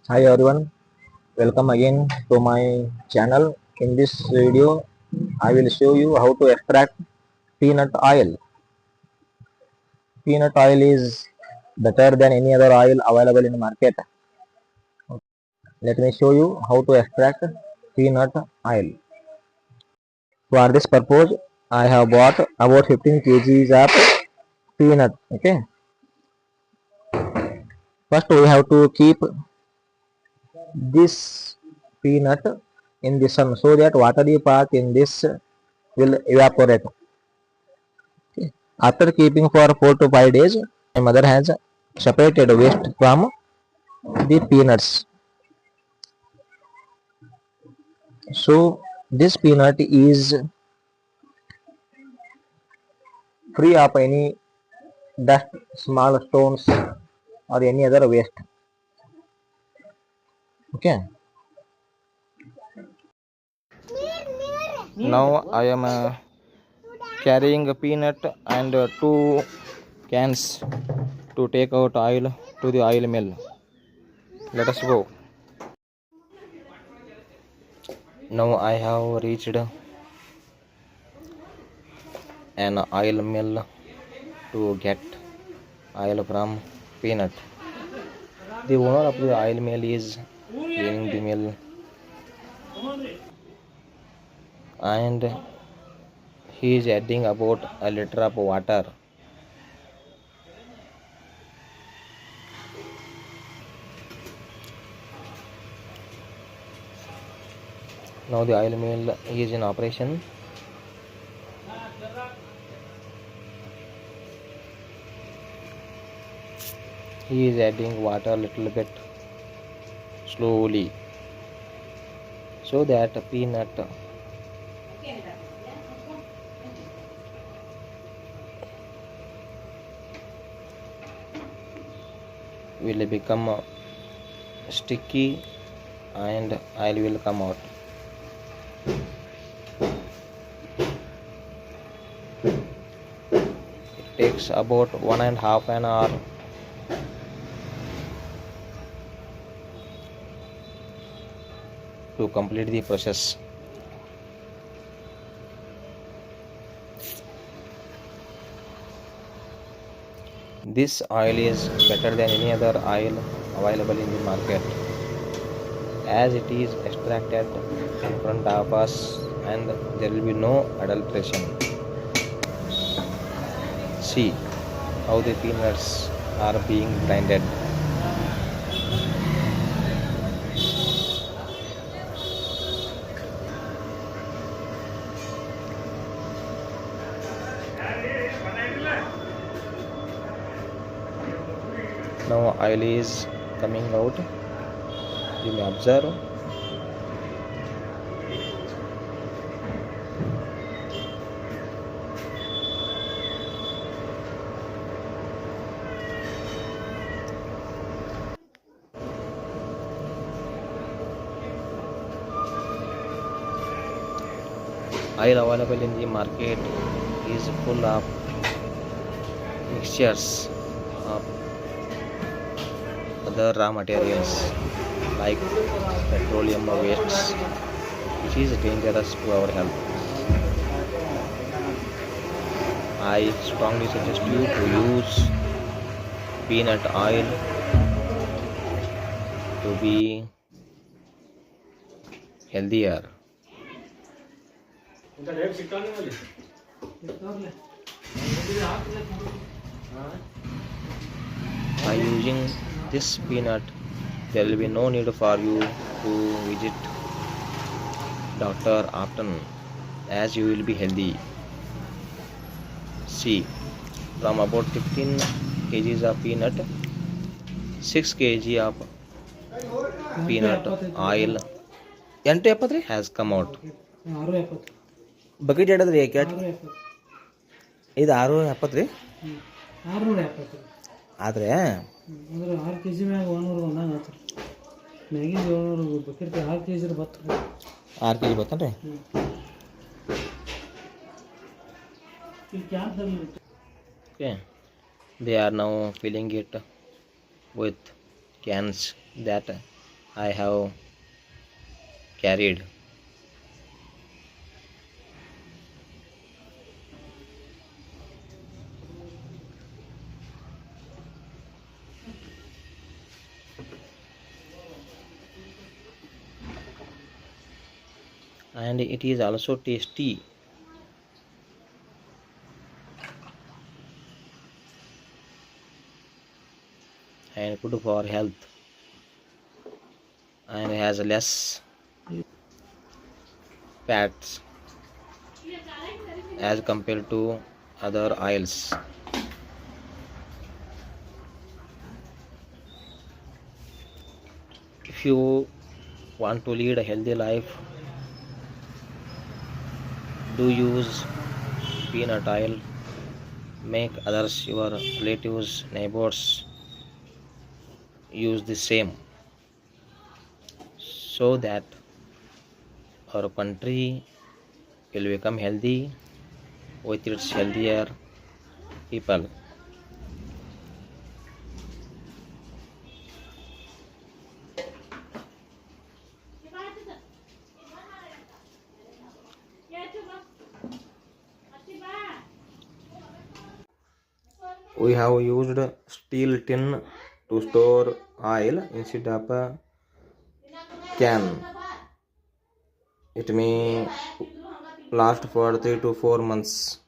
Hi everyone, welcome again to my channel. In this video, I will show you how to extract peanut oil. Peanut oil is better than any other oil available in the market. Let me show you how to extract peanut oil. For this purpose, I have bought about 15 kgs of peanut. Okay. First, we have to keep this peanut in the sun so that watery part in this will evaporate. After keeping for 4 to 5 days, my mother has separated waste from the peanuts. So this peanut is free of any dust, small stones or any other waste. Okay. Now I am carrying a peanut and two cans to take out oil to the oil mill. Let us go. Now I have reached an oil mill to get oil from peanut. The owner of the oil mill is cleaning the mill and he is adding about a liter of water. Now the oil mill is in operation. He is adding water a little bit slowly so that peanut will become sticky and oil will come out. It takes about 1.5 hours to complete the process. This oil is better than any other oil available in the market as it is extracted in front of us and there will be no adulteration. See how the peanuts are being blended. Now oil is coming out. You may observe. Oil available in the market is full of mixtures of other raw materials like petroleum wastes, which is dangerous to our health. I strongly suggest you to use peanut oil to be healthier. By using this peanut, there will be no need for you to visit doctor often as you will be healthy. See, from about 15 kgs of peanut, 6 kg of peanut oil has come out. Bucket ಹಿಡಿದ್ರಿ ಇದು 670 ರೀ 670 ಆದರೆ 6 kg ಮ್ಯಾಗ 100 ಒಂದಂಗೆ ಆಯ್ತು ಮ್ಯಾಗಿನ 700 bucket 6 kg ಬರ್ತದೆ 6 kg ಬರ್ತನ್ರಿ okay they are now filling it with cans that I have carried. And it is also tasty and good for health and has less fats as compared to other oils. If you want to lead a healthy life, do use peanut oil. Make others, your relatives, neighbors use the same so that our country will become healthy with its healthier people. We have used steel tin to store oil instead of a can. It may last for 3 to 4 months.